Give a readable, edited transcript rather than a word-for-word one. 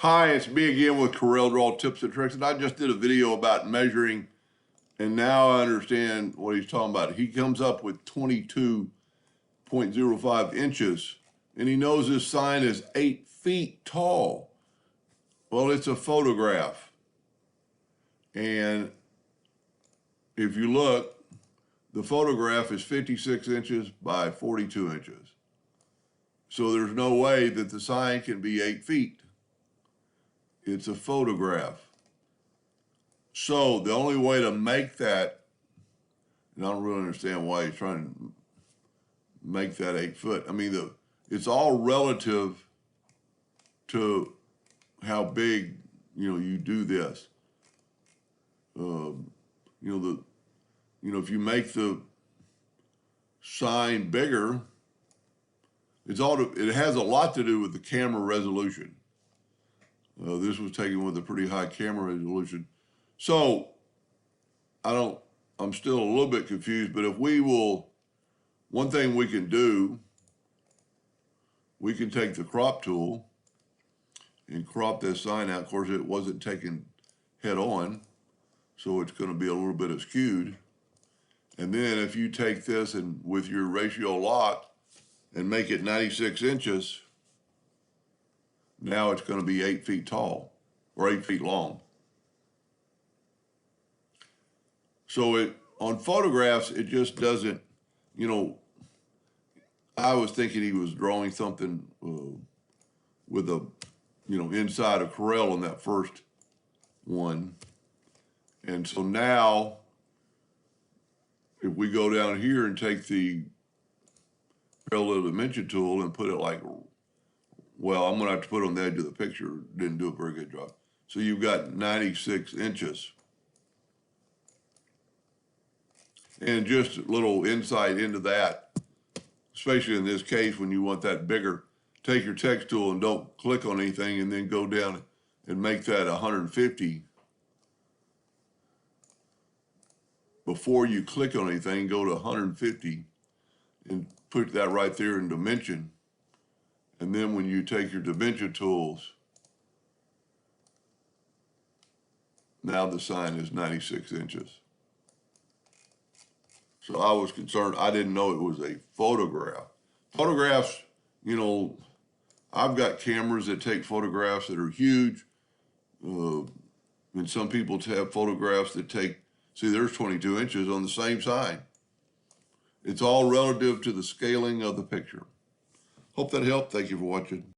Hi, it's me again with Corel Draw Tips and Tricks, and I just did a video about measuring, and now I understand what he's talking about. He comes up with 22.05 inches, and he knows this sign is 8 feet tall. Well, it's a photograph, and if you look, the photograph is 56 inches by 42 inches. So there's no way that the sign can be 8 feet. It's a photograph. So the only way to make that, and I don't really understand why he's trying to make that 8 foot. I mean, it's all relative to how big, you do this. If you make the sign bigger, it has a lot to do with the camera resolution. This was taken with a pretty high camera resolution. So I'm still a little bit confused, but one thing we can do, we can take the crop tool and crop this sign out. Of course, it wasn't taken head on, so it's going to be a little bit skewed. And then if you take this and with your ratio lock and make it 96 inches, now it's going to be 8 feet tall or 8 feet long. So on photographs, it just doesn't, I was thinking he was drawing something with inside of Corel on that first one. And so now, if we go down here and take the parallel dimension tool and put it well, I'm going to have to put it on the edge of the picture. Didn't do a very good job. So you've got 96 inches. And just a little insight into that, especially in this case when you want that bigger, take your text tool and don't click on anything and then go down and make that 150. Before you click on anything, go to 150 and put that right there in dimension. And then when you take your dimension tools, now the sign is 96 inches. So I was concerned. I didn't know it was a photograph. Photographs, I've got cameras that take photographs that are huge. And some people have photographs that there's 22 inches on the same sign. It's all relative to the scaling of the picture. Hope that helped. Thank you for watching.